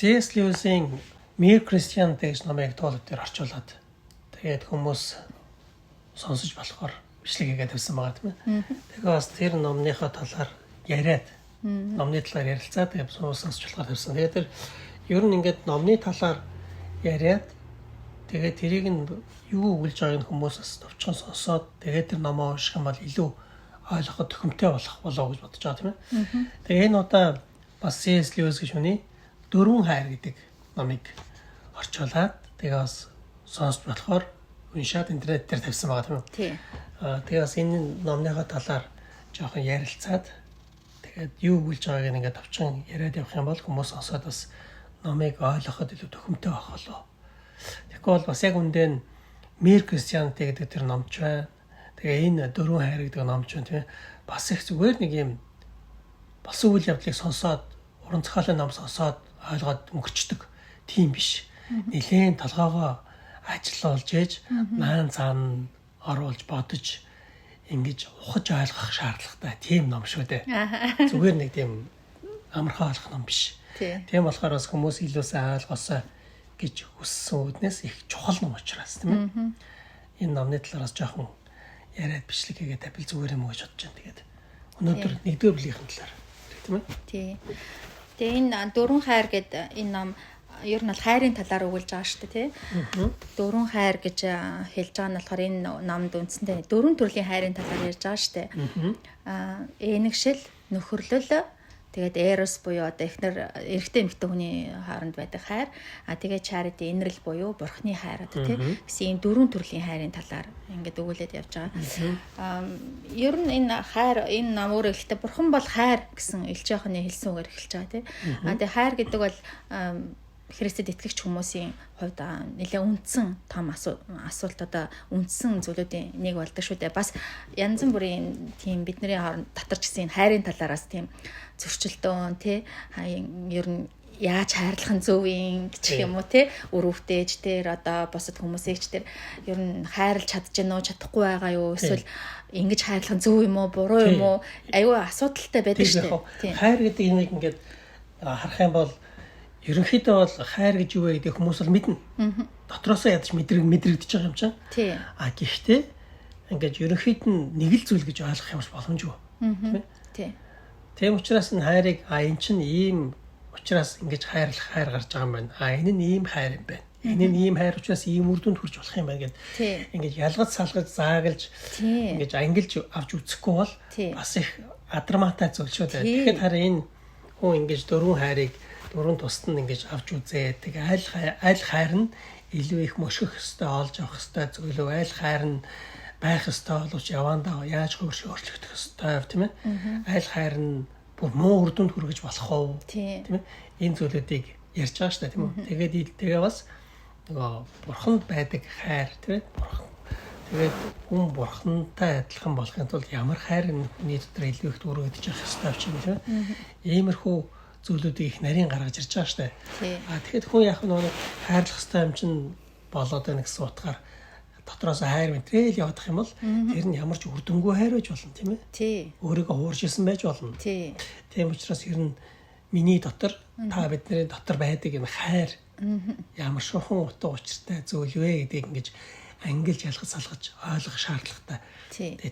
C.S. Lewis-ийн Mere Christian гэж номыг тоолог дээр орчуулад тэгээд хүмүүс сонсож болохоор бичлэг хийгээд тавьсан байгаа тийм ээ. Тэгэхээр бас тэр номныхоо талаар яриад номны талаар ярилцаад тэгээд сонсож болохоор тавьсан. Тэгээд тэр ер нь ингээд номны талаар яриад тэгээд тэрийг нь юу өгүүлж байгааг нь хүмүүсээс товчхон сонсоод тэгээд тэр номоо унших юм бол илүү ойлгоход төхөмтэй болох болоо гэж бодож байгаа тийм ээ. Тэгээд энэ удаа бас C.S. Lewis гэж хүний Дөрвөн хайр гэдэг номыг орчуулад тэгээд бас сонсож болохоор уншаад интернет дээр тавьсан байгаа тийм үү. Тий. Тэгээд бас энэ номныхоо талаар жоохон ярилцаад тэгээд юу өгүүлж байгааг ингээд товчхон яриад явах юм бол хүмүүс сонсоод бас номыг ойлгоход илүү төхөмтэй байх болоо. Тэгвэл бас яг үндэ нь Mere Christianity гэдэг тэр номч байна. Тэгээ энэ Дөрвөн хайр гэдэг номч байна тийм ээ. Бас их зүгээр нэг юм болсон үйл явдлыг сонсоод уран зохиолын ном сонсоод ойлгоод өнгөрчдөг тийм биш. Нилээн толгоогоо ажиллуулж ээж маан цаана оруулж бодож ингэж ухаж ойлгох шаардлагатай тийм ном шүү дээ. Зүгээр нэг тийм амархан ойлгох ном биш. Тийм болохоор бас хүмүүс илүү сайн ойлгосоо гэж хүссэн үднээс их чухал ном учраас тийм ээ. Энэ номны талаараас жоохон яриад бичлэг хийгээд тавил зүгээр юм уу гэж бодож байна. Тэгээд өнөөдөр нэгдүгээр бүлгийн талаар тийм ээ. Тий. Тэгээ энэ Дөрвөн хайр гэдэг энэ ном ер нь бол хайрын талаар өгүүлж байгаа шүү дээ, тий. Дөрвөн хайр гэж хэлж байгаа нь болохоор энэ номд үндсэндээ дөрвөн төрлийн хайрын талаар ярьж байгаа шүү дээ. Ээнэгшил, нөхөрлөл, тэгээд эрос буюу одоо эхнэр эрэгтэй эмэгтэй хүний хооронд байдаг хайр, тэгээд charity инрэл буюу бурхны хайр одоо тий. Гэсэн ийм дөрвөн төрлийн хайрын талаар ингээд өгүүлээд явж байгаа. Ер нь энэ хайр энэ ном өөрөө ихтэй бурхан бол хайр гэсэн Илж Яоханы хэлсэн үгээр эхэлж байгаа тий. Тэгээд хайр гэдэг бол Христэд итгэгч хүмүүсийн хувьд нэлээд үндсэн том асуулт одоо үндсэн зүйлүүдийн нэг болдог шүү дээ. Бас янз бүрийн тийм бидний хооронд татарч гисэн хайрын талаараас тийм зөрчилдөөн тий ер нь яаж хайрлах нь зөв юм гэх юм уу тий өрөвтэйж тэр одоо босод хүмүүсийгч тэр ер нь хайрлж чадж гэнэ үү чадахгүй байгаа юу эсвэл ингэж хайрлах нь зөв юм уу буруу юм уу аюу асуудалтай байдаг шүү дээ. Хайр гэдэг юмыг ингээд харах юм бол ерөнхийдөө бол хайр гэж юу вэ гэдэг хүмүүс бол мэднэ. Дотроосоо ядаж мэдрэгдэж байгаа юм чинь. Гэхдээ ингээд ерөнхийд нь нэг л зүйл гэж ойлгох юмш боломжгүй. Тийм ээ. Тийм учраас энэ хайрыг энэ чинь ийм учраас ингэж хайрлах хайр гарч байгаа юм байна. Энэ нь ийм хайр юм байна. Энэ нь ийм хайр учраас ийм үр дүнд хүрч болох юм байна гэд ингэж ялгаж салгаж заагалж ингэж ангилж авч үзэхгүй бол бас их адармаатай зүйл шүү дээ. Тэгэхээр харин энэ хүн ингэж дөрвөн хайрыг дөрвөн тусад нь ингэж авч үзээ. Тэгээ аль хайр нь илүү их мөшгөх ёстой, олж авах ёстой зөвлөө, аль хайр нь байх ёстой боловч явандаа яаж өөрчлөгдөх ёстой тийм ээ. Аль хайр нь бүр муу үр дүнд хүргэж болох уу тийм ээ. Энэ зүйлүүдийг ярьж байгаа шүү дээ тийм үү. Тэгээ бас нөгөө бурханд байдаг хайр тийм ээ. Тэгээд хүн бурхантай адилхан болохын тулд ямар хайр нь хүний дотор илүү их дүүргэж явах ёстой ч юм тийм ээ. Иймэрхүү зүйлүүдийг их нарийн гаргаж ирж байгаа шүү дээ. Тэгэхэд хүн яг нэг хайрлах ёстой юм чинь болоод байна гэсэн утгаар дотроос хайр мэтрэл явах юм бол тэр нь ямар ч үр дүнгүй хайр байж болно тийм ээ. Өөрийгөө хуурж исэн байж болно. Тийм учраас ер нь миний дотор та бидний дотор байдаг юм хайр ямар шохон утга учиртай зүйл вэ гэдгийг ингэж ангилж ялгаж салгаж ойлгох шаардлагатай. Тэгээ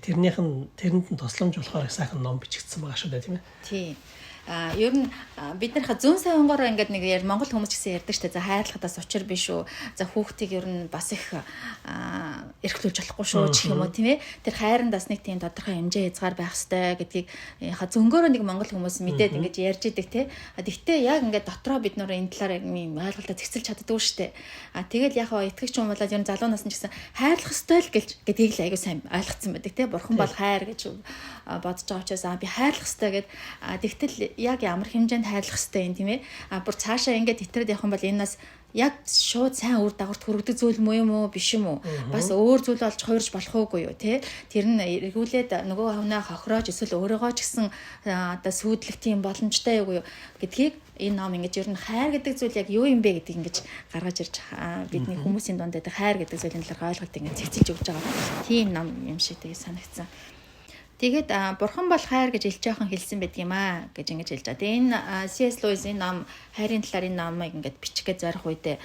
тэрэнд нь тусламж болохоор сайхан ном бичигдсэн байгаа шүү дээ тийм ээ. Ер нь биднийхээ зүүн савингоор ингээд нэг Монгол хүмүүс гэсэн ярьдаг штэ. За хайрлахадаас учир биш үү. За хүүхдийг ер нь бас их эрхлүүлж болохгүй шүү гэх юм уу тийм ээ. Тэр хайрандаас нэг тийм тодорхой хэмжээ хязгаар байх ёстой гэдгийг зөнгөөрөө нэг монгол хүмүүс мэдээд ингээд ярьж идэг тий. Тэгтээ яг ингээд дотроо бид нөр энэ талаар яг юм ойлголтоо зэгцэлж чаддгүй штэ. Тэгэл яг итгэгч юм болоод ер нь залуу нас нь ч гэсэн хайрлах ёстой л гэдгийг л аягүй сайн ойлгоцсон байдаг тий. Бурхан бол хайр гэж бодож байгаа учраас би хайрлах ёстой гэд тэгтэл яг ямар хэмжээнд хайрлах ёстой юм тийм ээ. Бүр цаашаа ингээд итрээд явах юм бол энэс яг шууд сайн үр дагаварт хүргэдэг зүйл муу юм уу биш юм уу? Бас өөр зүйл болж хувирж болох уугүй юу те? Тэр нь эргүүлээд нөгөө хүнээ хохироож эсвэл өөрийгөө ч гэсэн одоо сүйдлэх тийм боломжтой юу гэдгийг энэ ном ингэж ер нь хайр гэдэг зүйл яг юу юм бэ гэдгийг ингэж гаргаж ирж бидний хүмүүсийн дунд байдаг хайр гэдэг зүйлийн талаар ойлголт ингэж цэцэлж өгч байгаа. Тийм ном юм шиг тэгээ санагдсан. Тэгээд бурхан бол хайр гэж илж жоохон хэлсэн байдаг юм аа гэж ингэж хэлж байгаа. Тэгээ энэ C.S. Lewis-ийн ном хайрын талаар энэ номыг ингээд бичгээд зорих үедээ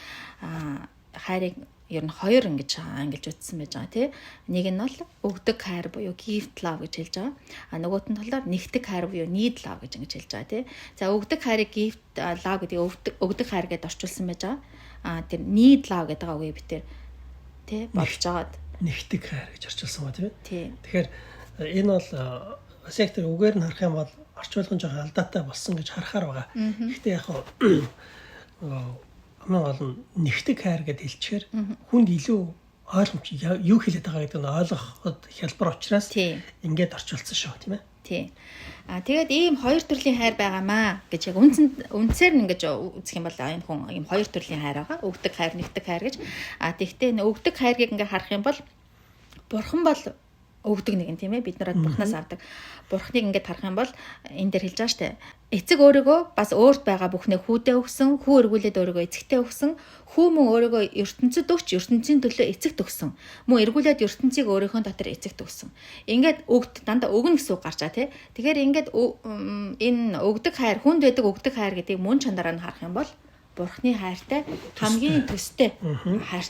хайрыг ер нь хоёр ингэж ангилж үзсэн байж байгаа тий. Нэг нь бол өгдөг хайр буюу gift love гэж хэлж байгаа. Нөгөөт нь болохоор нэгдэг хайр буюу need love гэж ингэж хэлж байгаа тий. За өгдөг хайрыг gift love гэдэг өгдөг хайр гэдээ орчуулсан байж байгаа. Тэр need love гэдэг үгийг битэр тий болж байгаад нэгдэг хайр гэж орчуулсан ба тий. Тэгэхээр энэ бол сектор үгээр нь харах юм бол орчуулгын жоохон алдаатай болсон гэж харахаар байгаа. Гэхдээ яг гол нь нэгдэг хайр гэдээ хэлчихээр хүнд илүү ойлгомж юу хэлээд байгаа гэдэг нь ойлгоход хялбар учраас ингээд орчуулсан шүү тийм ээ. Тий. Тэгээд ийм хоёр төрлийн хайр байгаамаа гэж яг үндсээр нь ингэж үзэх юм бол энэ хүн ийм хоёр төрлийн хайр байгаа. Өгдөг хайр, нэгдэг хайр гэж. Тэгвэл өгдөг хайрыг ингээд харах юм бол бурхан бол өгдөг нэгэн тийм ээ бид нарт бурхнаас авдаг. Бурхныг ингээд харах юм бол энэ дээр хэлж байгаа штэ. Эцэг өөрийгөө бас өөрт байгаа бүхнээ хүүдээ өгсөн, хүү эргүүлээд өөрийгөө эцэгтэй өгсөн, хүү мөн өөрийгөө ертөнцид өгч ертөнцийн төлөө эцэгт өгсөн. Мөн эргүүлээд ертөнцийг өөрийнхөө дотор эцэгт өгсөн. Ингээд дандаа өгнө гэсэн үг гарчаа тий. Тэгэхээр ингээд энэ өгдөг хайр, хүнд байдаг өгдөг хайр гэдгийг мөн чанараа нь харах юм бол бурхны хайртай хамгийн төстэй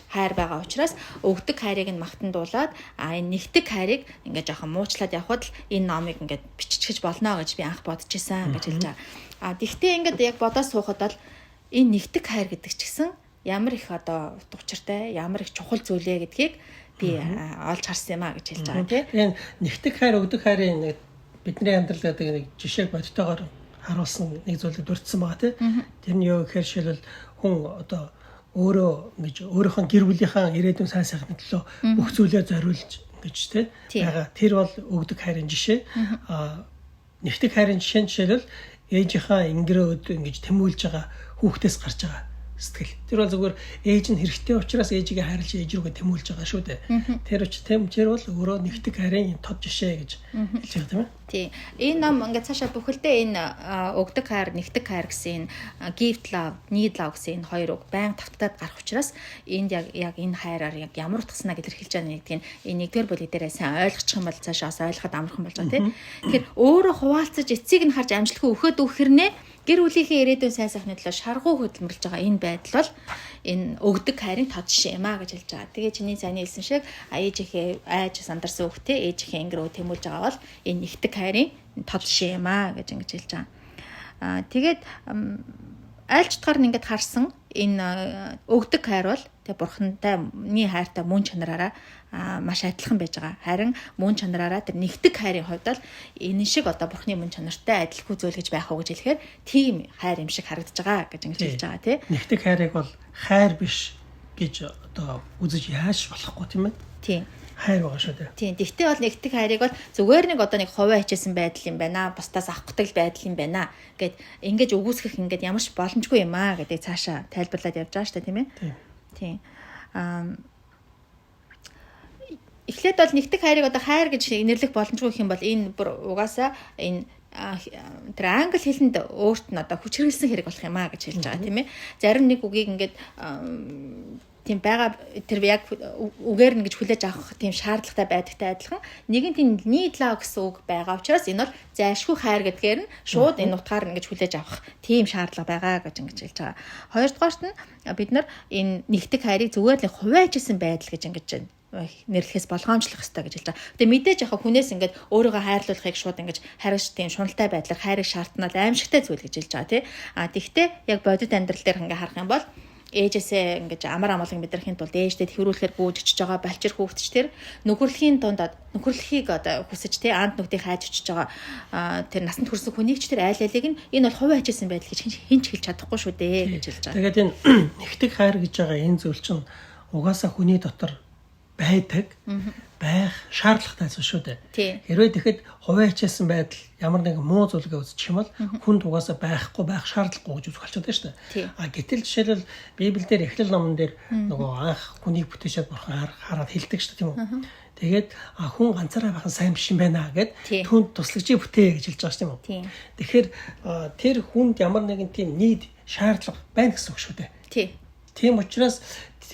хайр байгаа учраас өгдөг хайрыг нь магтандуулаад энэ нэгдэг хайрыг ингээд жоохон муучлаад явхад л энэ номыг ингээд биччихэж болно гэж би анх бодож исэн гэж хэлж байгаа. Тэгвэл ингээд яг бодож суухад бол энэ нэгдэг хайр гэдэг ч гэсэн ямар их одоо утга учиртай, ямар их чухал зүйлээ гэдгийг би олж харсан юм а гэж хэлж байгаа тийм. Энэ нэгдэг хайр, өгдөг хайрын бидний амьдрал гэдэг нэг жишээг бодтойгоор харуулсан нэг зүйлийг дурдсан байгаа тийм. Тэр нь юу гэхээр шилбэл хүн одоо өөрөө ингэж өөрийнхөө гэр бүлийнхаа ирээдүйн сайн сайхны төлөө бүх зүйлээ зориулж ингэж тийм байгаа. Тэр бол өгдөг хайрын жишээ. Нэгдэг хайрын жишээ нь жишээлбэл ээжийнхаа ингэрөөд ингэж тэмүүлж байгаа хүүхдээс гарч байгаа сэтгэл. Тэр бол зүгээр ээж нь хэрэгтэй учраас ээжигээ хайрлаж ээж рүүгээ тэмүүлж байгаа шүү дээ. Тэр бол өөрөө нэгдэг хайрын тод жишээ гэж хэлж байгаа тийм ээ. Тий. Энэ ном ингээд цаашаа бүхэлдээ энэ өгдөг хайр, нэгдэг хайр гэсэн gift love, need love гэсэн энэ хоёр үг байнга тавтагдаад гарах учраас энд яг энэ хайраар яг ямар утгаснаа гэж хэлж байгаа нэгдгийг энэ нэгдүгээр бүлэг дээрээ сайн ойлгочих юм бол цаашаас ойлгоход амархан болж байгаа тийм. Тэгэхээр өөрөө хуваалцаж эцсийг нь харж амжилтгүй өгөхөд өгөхөрнээ гэр бүлийнхээ ирээдүйн сайн сайхны төлөө шаргуу хөдөлмөрлж байгаа энэ байдал бол энэ өгдөг хайрын тод жишээ юм а гэж хэлж байгаа. Тэгээ чиний сайн хэлсэн шиг ээжийнхээ айж сандарсан хүүхдээ ээжийнхээ ингэрөө тэмүүлж байгаа бол энэ нэгдэг хайрын тод жишээ юм а гэж ингэж хэлж байгаа. Тэгээд аль ч утгаар нь ингэж харсан энэ өгдөг хайр бол тэгээ бурхантай хайртай мөн чанараараа маш адилхан байж байгаа. Харин мөн чанараараа тэр нэгдэг хайрын хувьд л энэ шиг одоо бурхны мөн чанартай адилгүй зүйл гэж байх уу гэж хэлэхээр тийм хайр юм шиг харагдаж байгаа гэж ингэж хэлж байгаа тий. Нэгдэг хайрыг бол хайр биш гэж одоо үзэж яаж болохгүй тийм ээ. Тийм. Хайр байгаа шүү дээ. Тийм. Тэгтээ бол нэгдэг хайрыг бол зүгээр нэг одоо нэг хуваа хичээсэн байдал юм байна. Бусдаас авахдаг байдал юм байна гэд ингэж өгөөсгөх ингэж ямар ч боломжгүй юм аа гэдэг цаашаа тайлбарлаад явж байгаа шүү дээ тийм ээ. Тийм. Эхлээд бол нэгдэг хайрыг одоо хайр гэж нэрлэх боломжгүй гэх юм бол энэ угаасаа энэ тэр англи хэлэнд өөрт нь одоо хүч хэрэглэсэн хэрэг болох юм аа гэж хэлж байгаа тийм ээ. Зарим нэг үгийг ингээд тийм байгаа тэр яг үгээр нь гэж хүлээж авах тийм шаардлагатай байдагтай адилхан нэгэн тийм need love гэсэн үг байгаа учраас энэ бол зайлшгүй хайр гэдгээр нь шууд энэ утгаар нь ингэж хүлээж авах тийм шаардлага байгаа гэж ингэж хэлж байгаа. Хоёрдугаарт нь бид нар энэ нэгдэг хайрыг зүгээр л хуваажсэн байдал гэж ингэж нэрлэхээс болгоомжлох хэрэгтэй гэж хэлж байгаа. Тэгээ мэдээж яг хүнээс ингээд өөрийгөө хайрлуулахыг шууд ингэж харагч тийм шуналтай байдлаар хайрыг шаарднал аимшигтай зүйл гэж хэлж байгаа тий. Тэгтээ яг бодит амьдрал дээр ингээ харах юм бол ээжээсээ ингэж амар амгалан мэдрэхийн тулд ээжтэй тэрүүлэхээр гүйж очиж байгаа балчир хүүхдч тэр нөхөрлөхийн дундад нөхөрлөхийг одоо хүсэж тий анд нүгтийг хайж очиж байгаа тэр насанд хүрсэн хүнийг ч тэр айл алийг нь энэ бол хувь хайжсэн байдал гэж хинч хэлж чадахгүй шүү дээ гэж хэлж байгаа. Тэгээд энэ нэгдэг хайр гэж байгаа энэ зүйл чинь угаасаа хүний дотор байдаг байх шаардлагатай зүйл шүү дээ. Хэрвээ тэгэхэд хуваа хичээсэн байдал ямар нэгэн муу зүйлгээ үзчих юм бол хүнд угаасаа байх шаардлагагүй гэж үзэх болчиход байна шүү дээ. Гэтэл жишээлбэл Библиэлд эхлэл номон дээр нөгөө анх хүнийг бүтээшээд бурхан хараад хэлдэг шүү дээ тийм үү. Тэгээд хүн ганцаараа байх нь сайн биш юм байна гэд түнд туслагчийг бүтээ гэж хэлж байгаа шүү дээ. Тэгэхээр тэр хүнд ямар нэгэн тийм нийт шаардлага байна гэсэн үг шүү дээ. Тийм учраас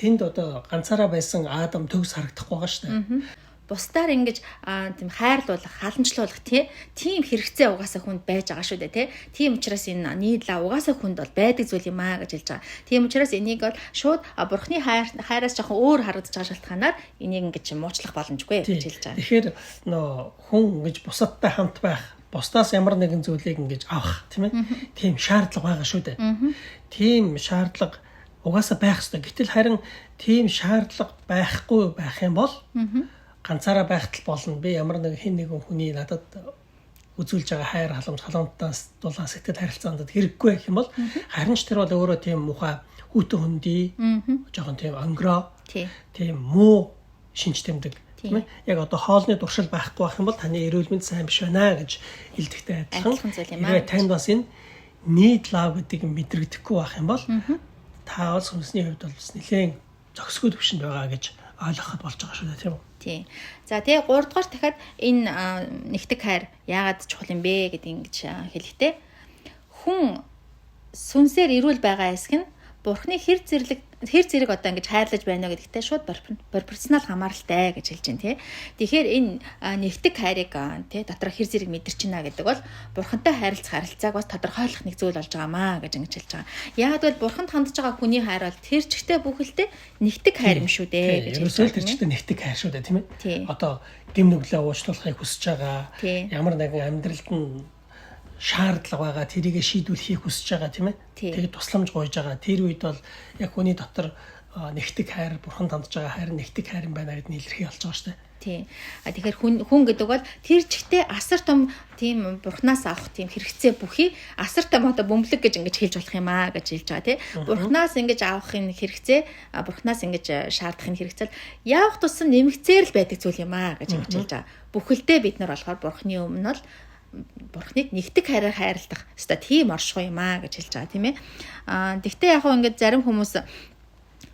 тэнд одоо ганцаараа байсан Адам төгс харагдахгүй байгаа шүү дээ. бусдаар ингэж тийм хайрлуулах, халамжлуулах тийм хэрэгцээ угаасаа хүнд байж байгаа шүү дээ тий. Тийм учраас энэ нийтлээ угаасаа хүнд бол байдаг зүйл юм аа гэж хэлж байгаа. Тийм учраас энийг бол шууд бурхны хайраас жоохон өөр харагдаж байгаа шалтгаанаар энийг ингэж муучлах боломжгүй гэж хэлж байгаа. Тэгэхээр хүн ингэж бусадтай хамт байх, бусдаас ямар нэгэн зүйлийг ингэж авах тийм ээ. Тийм шаардлага байгаа шүү дээ. Тийм шаардлага угаасаа байх ёстой. Гэтэл харин тийм шаардлага байхгүй байх юм бол ганцаараа байхтал болно. Би ямар нэгэн хүний надад үзүүлж байгаа хайр халамж халамтаас дулаан сэтгэл харилцаанд хэрэггүй гэх юм бол харин ч тэр бол өөрөө тийм мухай хүүтэн хүндий жоохон тийм онгороо тийм муу шинж тэмдэг тийм ээ. Яг одоо хоолны дуршил байхгүй байх юм бол таны эрүүл мэнд сайн биш байна гэж хэлдэгтэй адилхан зүйл юм аа. Танд бас энэ нийт лав гэдэг нь мэдрэгдэхгүй байх юм бол та бол сүнсний хувьд бол бас нэлээд зохисгүй төвшөнд байгаа гэж ойлгоход болж байгаа шүү дээ тийм үү. Тийм. За тэгээ 3 дугаар дахиад энэ нэгтгэх хайр яагаад чухал юм бэ гэдэг ингэж хэлэхдээ хүн сүнсээр эрүүл байгаа хэсэг нь бурхны хэр зэрэг одоо ингэж хайрлаж байна гэдэгтээ шууд пропорционал хамааралтай гэж хэлж байна тий. Тэгэхээр энэ нэгтгэх хайрыг тий доторх хэр зэрэг мэдэрч байна гэдэг бол бурхантай харилцах харилцааг бас тодорхойлох нэг зүйл болж байгаамаа гэж ингэж хэлж байгаа. Яг бол бурханд хандж байгаа хүний хайр бол тэр чигтээ бүхэлдээ нэгтгэх хайр юм шүү дээ гэж хэлж байгаа. Тэр чигтээ нэгтгэх хайр шүү дээ тийм ээ. Одоо гэм нүглээ уучлуулахыг хүсэж байгаа. Ямар нэгэн амьдралд нь шаардлага байгаа, тэрийг шийдвэрлэхийг хүсэж байгаа тийм ээ. Тэгээд тусламж гуйж байгаа. Тэр үед бол яг хүний дотор нэгтгэх хайр, бурханд хандж байгаа хайр нэгтгэх хайр юм байна гэдээ илэрхий болж байгаа шүү дээ. Тийм. Тэгэхээр хүн гэдэг бол тэр чигтээ асар том тийм бурхнаас авах тийм хэрэгцээ бүхий асар том одоо бөмбөлөг гэж ингэж хэлж болох юм аа гэж хэлж байгаа тий. Бурхнаас ингэж авах энэ хэрэгцээ, бурхнаас ингэж шаардах энэ хэрэгцээ явах тусам нэмэгцээр л байдаг зүйл юм аа гэж ингэж хэлж байгаа. Бүхэлдээ бид нар болохоор бурхны өмнө бол бурхныг нэгтгэх хайраар хайрладаг. Өстой тийм оршихуй юм аа гэж хэлж байгаа тийм ээ. Тэгтээ яг хөө ингэж зарим хүмүүс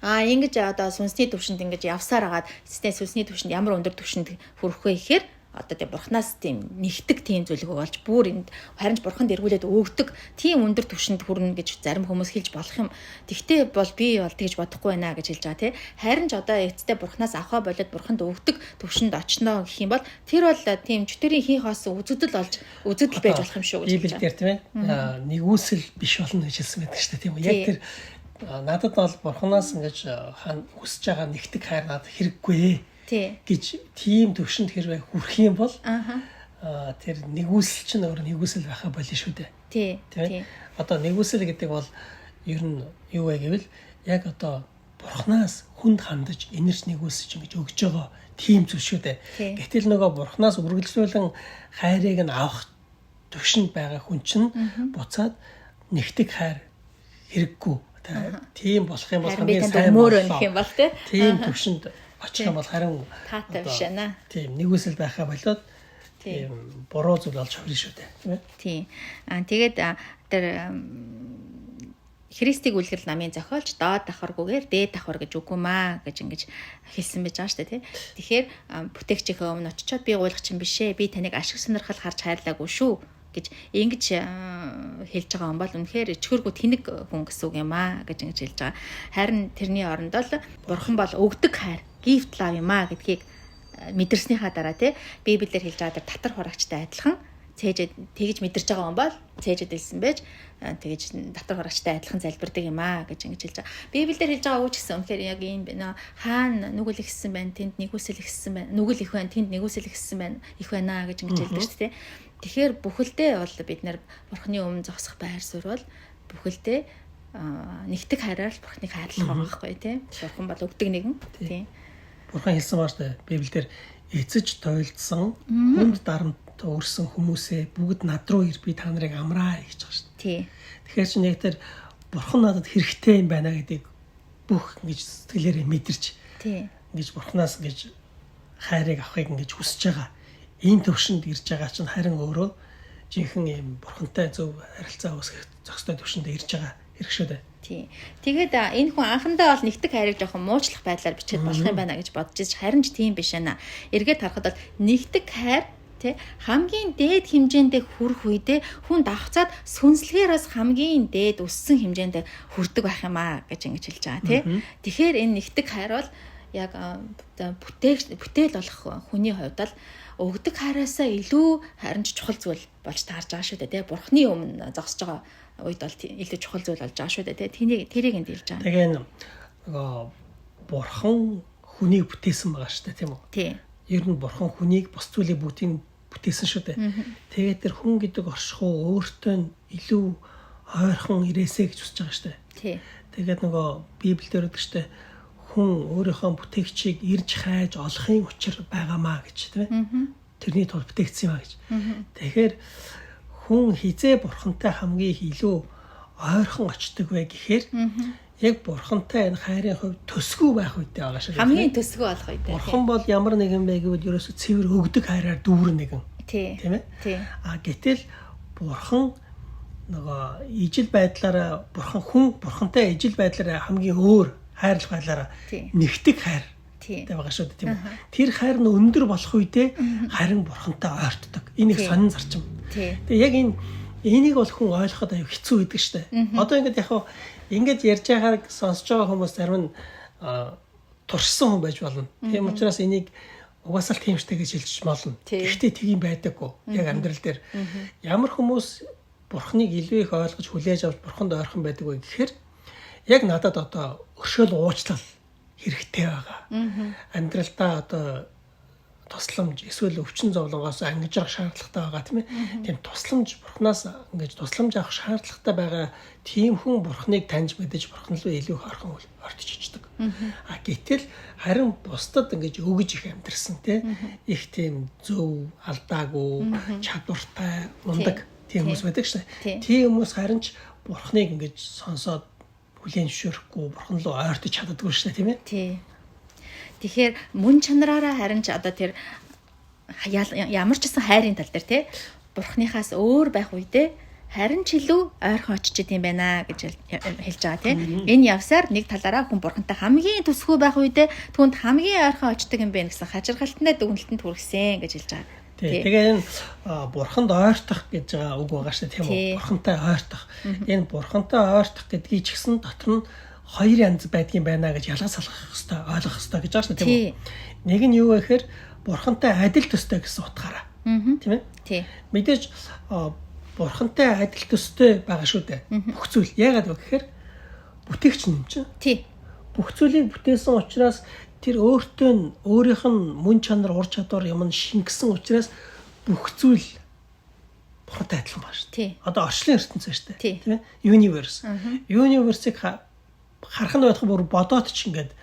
ингэж одоо сүнсний төвшөнд ингэж явсаар агаад сүнсний төвшөнд ямар өндөр төвшөнд хүрэх вэ гэхээр одоо тийм бурхнаас тийм нэгтгэх тийм зүйлгүй болж бүр энд харин ч бурханд эргүүлээд өгдөг тийм өндөр төвшөнд хүрнэ гэж зарим хүмүүс хэлж болох юм. Тэгтээ бол би бол тэгж бодохгүй байна гэж хэлж байгаа тий. Харин ч одоо эцэстээ бурхнаас авахаа болоод бурханд өгдөг төвшөнд очно гэх юм бол тэр бол тийм чөтгөрийн хий хоос үзэгдэл болж үзэгдэл байж болох юм шүү гэж хэлж байгаа. Библиэр тийм ээ нэгүсэл биш болно гэж хэлсэн байдаг шүү дээ тийм үү. Яг тэр надад бол бурханаас ингэж хүсэж байгаа нэгтгэх хайр надад хэрэггүй гэж тийм төвшөнд хэрвээ хүрэх юм бол тэр нэгүсэл чинь өөр нэгүсэл байхаа болно шүү дээ. Тийм. Одоо нэгүсэл гэдэг бол ер нь юу вэ гэвэл яг одоо бурханаас хүнд хандаж энерч нэгүсэж ингэж өгж байгаа тийм зүйл шүү дээ. Гэтэл нөгөө бурханаас үргэлжлүүлэн хайрыг нь авах төвшөнд байгаа хүн чинь буцаад нэгтгэх хайр хэрэггүй. Тийм болох юм бол хамгийн сайн болох юм бол тийм төвшөнд очих юм бол харин таатай биш байна. Тийм нэгүсэл байхаа болоод тийм буруу зүйл болж хөрнө шүү дээ тийм ээ. Тийм. Тэгээд тэр Христийг үлгэрэл намын зохиолч доод давхаргүйгээр дээд давхар гэж үгүй маа гэж ингэж хэлсэн байж байгаа шүү дээ тий. Тэгэхээр бүтээгчийнхээ өмнө очичоод би гуйлгач юм бишээ. Би таныг ашиг сонирхол харж хайрлаагүй шүү гэж ингэж хэлж байгаа юм бол үнэхээр ичгэргүй тэнэг хүн гэсэн үг юм аа гэж ингэж хэлж байгаа. Харин тэрний оронд бол бурхан бол өгдөг хайр, gift love юм аа гэдгийг мэдэрснийхаа дараа тий Библиэр хэлж байгаа татар хураагчтай адилхан цээжэд тэгж мэдэрч байгаа юм бол цээжэд хэлсэн байж тэгж татар хураагчтай адилхан залбирдаг юм аа гэж ингэж хэлж байгаа. Библиэр хэлж байгаа үг ч гэсэн үнэхээр яг юм байна. Хаана нүгэл ихсэн байна, тэнд нэгүсэл ихсэн байна. Нүгэл их байна, тэнд нэгүсэл ихсэн байна. Их байна гэж ингэж хэлдэг шүү дээ. Тэгэхээр бүхэлдээ бол бид нар бурхны өмнө зогсох байр суурь бол бүхэлдээ нэгтгэх хайраар бурхныг хайрлах байгаа байхгүй тий. Бурхан бол өгдөг нэгэн тий. Бурхан хэлсэн баа штэ Библиэр эцэж тойлдсон хүнд дарамт өрсөн хүмүүсээ бүгд над руу ир би та нарыг амраа гэж байгаа штэ. Тий. Тэгэхээр чи яг тэр бурхан надад хэрэгтэй юм байна гэдгийг бүх ингэж сэтгэлээрээ мэдэрч тий. Ингэж бурханаас ингэж хайрыг авахыг ингэж хүсэж байгаа. Ийм төвшөнд ирж байгаа чинь харин өөрөө жинхэнэ юм бурхантай зөв харилцаа үүсгэх зохистой төвшөнд ирж байгаа хэрэг шүү дээ. Тий. Тэгээд энэ хүн анхандаа бол нэгтгэх хайрыг жоохон муучлах байдлаар бичиж болох юм байна гэж бодож ирж харин ч тийм биш байна. Эргээд харахад бол нэгтгэх хайр тий хамгийн дээд хэмжээндээ хүрэх үедээ хүн давхцаад сүнслэгээрээс хамгийн дээд өссөн хэмжээнд хүрдэг байх юм аа гэж ингэж хэлж байгаа тий. Тэгэхээр энэ нэгтгэх хайр бол яг бүтээл болох хүний хувьд л өгдөг хайраасаа илүү харин ч чухал зүйл болж таарж байгаа шүү дээ. Бурхны өмнө зогсож байгаа үед бол илүү чухал зүйл болж байгаа шүү дээ. Тэрийг энд хэлж байгаа. Тэгээ нөгөө бурхан хүнийг бүтээсэн байгаа шүү дээ, тийм үү? Тийм. Ер нь бурхан хүнийг бус зүйлийг бүгдийг бүтээсэн шүү дээ. Тэгээд тэр хүн гэдэг оршихуй өөртөө илүү ойрхон ирээсэй гэж хүсэж байгаа шүү дээ. Тийм. Тэгээд нөгөө Библиэлд өгдөг шүү дээ. Хүн өөрийнхөө бүтээгчийг ирж хайж олохын учир байгаамаа гэж, тийм ээ? Тэрний тулд бүтээгдсэн юм а гэж. Тэгэхээр хүн хизээ бурхантай хамгийн илүү ойрхон очдог вэ гэхээр яг бурхантай энэ хайрын хувьд төсгөө байх үедээ байгаа шүү дээ. Хамгийн төсгөө болох үедээ. Бурхан бол ямар нэгэн бэ гэвэл ерөөсө цэвэр өгдөг хайраар дүүрэн нэгэн. Тийм ээ? Тийм. Гэтэл бурхан нөгөө ижил байдлаараа бурхантай ижил байдлаараа хамгийн өөр хайрлах байдлаараа нэгтгэх хайр байгаа шүү дээ, тийм үү? Тэр хайр нь өндөр болох үедээ харин бурхантай ойртдог. Энэ их сонин зарчим. Тэгээ яг энийг бол хүн ойлгоход аюу хэцүү байдаг шүү дээ. Одоо ингээд ярьж байгааг сонсож байгаа хүмүүс зарим нь туршсан хүн байж болно. Тийм учраас энийг угаасаа л тиймштэй гэж хэлж болно. Гэхдээ тийм байдаггүй. Яг амьдрал дээр ямар хүмүүс бурхныг илүү их ойлгож хүлээж авч бурханд ойрхон байдаг вэ гэхээр яг надад одоо өршөөл уучлал хэрэгтэй байгаа. Амьдралдаа одоо тусламж эсвэл өвчин зовлонгоос ангиж авах шаардлагатай байгаа, тийм ээ. Тийм тусламж бурхнаас ингэж тусламж авах шаардлагатай байгаа тийм хүн бурхныг таньж мэдэж бурхан руу илүү их орхон ортож ичдэг. Гэтэл харин бусдад ингэж өгж их амьдрсан, тийм их тийм зөв, алдаагүй, чадвартай, ундаг тийм хүмүүс байдаг шээ. Тийм хүмүүс харин ч бурхныг ингэж сонсоод хүлээн зөвшөөрөхгүй бурхан руу ойртож чаддаггүй шээ, тийм ээ. Тийм. Тэгэхээр мөн чанараараа харин ч одоо тэр ямар ч гэсэн хайрын тал дээр тий бурхныхаас өөр байх үедээ харин ч илүү ойрхон очиж идэм байна гэж хэлж байгаа тий. Энэ явсаар нэг талаараа хүн бурхантай хамгийн төсгөө байх үедээ түүнд хамгийн ойрхон очдог юм байна гэсэн хачирхалттай дүгнэлтэнд хүргэсэн гэж хэлж байгаа. Тэгээ энэ бурханд ойртох гэж байгаа үг байгаа шүү дээ, тийм үү? Бурхантай ойртох. Энэ бурхантай ойртох гэдгийг ч гэсэн дотор нь хоёр янз байдгийн байна гэж ялгаж салгах хэрэгтэй, ойлгох хэрэгтэй гэж байгаа шүү дээ, тийм үү? Нэг нь юу вэ гэхээр бурхантай адил төстэй гэсэн утгаараа. Тийм ээ? Тийм. Мэдээж бурхантай адил төстэй байгаа шүү дээ. Бүх зүйл яагаад вэ гэхээр бүтээгч юм чинь. Тийм. Бүх зүйлийг бүтээсэн учраас тэр өөртөө нь өөрийнх нь мөн чанар ур чадвар юм шингэсэн учраас бүх зүйл бурхантай адилхан байна шүү дээ. Одоо орчлын ертөнцийн шүү дээ. Тийм ээ? Universe. Universe-ийг харах нь байх бүр бодоод ч ингээд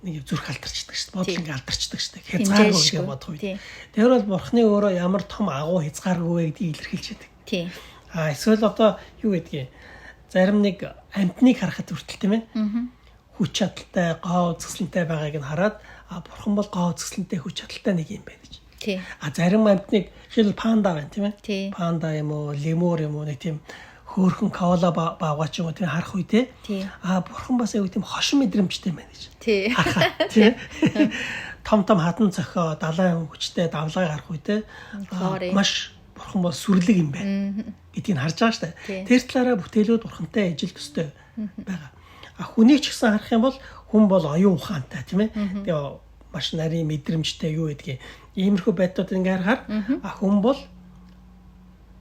нэг зүрх алдарчдаг шүү дээ. Бодол ингээд алдарчдаг шүү дээ. Хязгааргүй гэж бодох үед. Тэр бол бурхны өөрөө ямар том агуу хязгааргүй вэ гэдгийг илэрхийлж байдаг. Тийм. Эсвэл одоо юу гэдгийг зарим нэг амьтныг харахад хүртэл тийм ээ? Хүч чадалтай, гоо үзэсгэлэнтэй байгааг нь хараад бурхан бол гоо үзэсгэлэнтэй хүч чадалтай нэг юм байна гэж. Тийм. Зарим амьтныг жишээл панда байна тийм ээ? Тийм. Панда юм уу, лемур юм уу нэг тийм хөөрхөн коала баагач юм уу тийм харах үедээ бурхан бас яг тийм хошин мэдрэмжтэй байна гэж. Тийм. Харахад тийм. Том хадан цохио, далайн хүчтэй давлгааг харах үедээ маш бурхан бол сүрлэг юм байна гэдгийг харж байгаа шүү дээ. Тэр талаараа бүтээлүүд бурхантай ижил төстэй байгаа. Хүнийг ч гэсэн харах юм бол хүн бол оюун ухаантай тийм ээ. Тэгээ маш нарийн мэдрэмжтэй юу гэдгийг иймэрхүү байдлууд ингээ харахаар хүн бол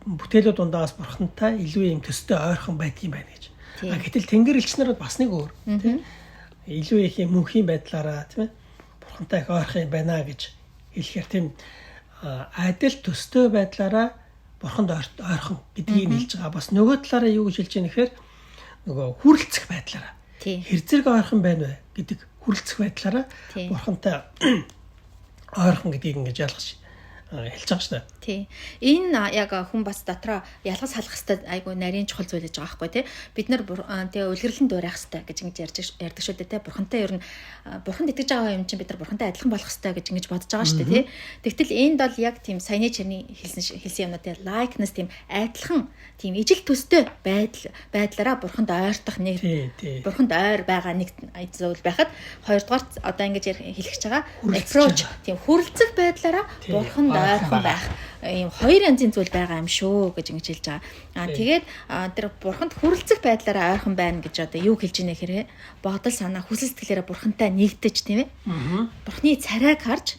бүтээлүүд дундаас бурхантай илүү юм төстэй ойрхон байдгийн байна гэж. Гэтэл тэнгэр элчнэр бас нэг өөр тийм илүү их юм мөнхийн байдлаараа тийм ээ бурхантай их ойрхон байна гэж хэлэхээр тийм адил төстэй байдлаараа бурханд ойрхон гэдгийг хэлж байгаа. Бас нөгөө талаараа юу гэж хэлж байгаа нэхэр нөгөө хүрлцэх байдлаараа хэр зэрэг ойрхон байна вэ гэдэг хүрлцэх байдлаараа бурхантай ойрхон гэдгийг ингэж ялгаж хэлж байгаа шүү дээ. Тий. Энэ яг хүн бас дотроо ялгаж салах хэвээр айгу нарийн чухал зүйл гэж байгаа байхгүй тий. Бид нар тэгээ үлгэрлэн дуурайх хэвээр гэж ингэж ярьдаг шүү дээ тий. Бурхантай ер нь бурханд итгэж байгаа юм чинь бид нар бурхантай адилхан болох хэвээр гэж ингэж бодож байгаа шүү дээ тий. Тэгтэл энд бол яг тийм саяны чирний хэлсэн юмнууд тий. Likeness тийм адилхан тийм ижил төстэй байдлаараа бурханд ойртох нэг бурханд ойр байгаа нэг зүйл байхад хоёрдугаар одоо ингэж хэлэх гэж байгаа approach тийм хүрлцэх байдлаараа бурханд ойрхон байх ийм хоёр янзын зүйл байгаа юм шүү гэж ингэж хэлж байгаа. Тэгээд тэр бурханд хүрэлцэх байдлаараа ойрхон байна гэж одоо юу хэлж ийнэ хэрэг бодол санаа хүсэл сэтгэлээрээ бурхантай нэгдэж тийм ээ. Бурхны царайг харж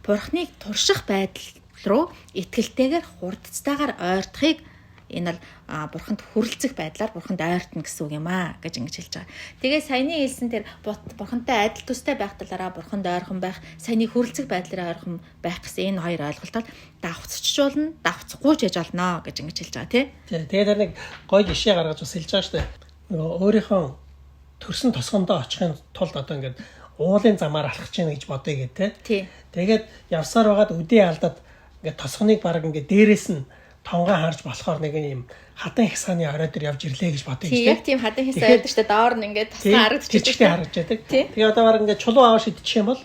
бурхныг турших байдал руу итгэлтэйгээр хурдцтайгаар ойртохыг энэ бол бурханд хүрэлцэх байдлаар бурханд ойртно гэсэн үг юм аа гэж ингэж хэлж байгаа. Тэгээ саяны хэлсэн тэр бурхантай адил төстэй байх талаараа бурханд ойрхон байх, саяны хүрэлцэх байдлаараа ойрхон байх гэсэн энэ хоёр ойлголтод давхцчуулна, давхцахгүй ч яж олно гэж ингэж хэлж байгаа тий. Тэгээд нэг гоё жишээ гаргаж бас хэлж байгаа шүү дээ. Нөгөө өөрийнхөө төрсөн тосгондоо очихын тулд одоо ингээд уулын замаар алхаж яах гэж бодъё гэдэг тий. Тэгээд явсаар байгаад үдээ алдаад ингээд тосгоныг баг ингээд дээрээс нь тонгоо харж болохоор нэг юм хатан хясааны орой дээр явж ирлээ гэж бодъё тийм. Яг тийм хатан хясаа байдаг шүү дээ. Доор нь ингээд тосгон харагдчихдаг. Харагдж байдаг. Тэгээ одоо баг ингээд чулуу аваа шидчих юм бол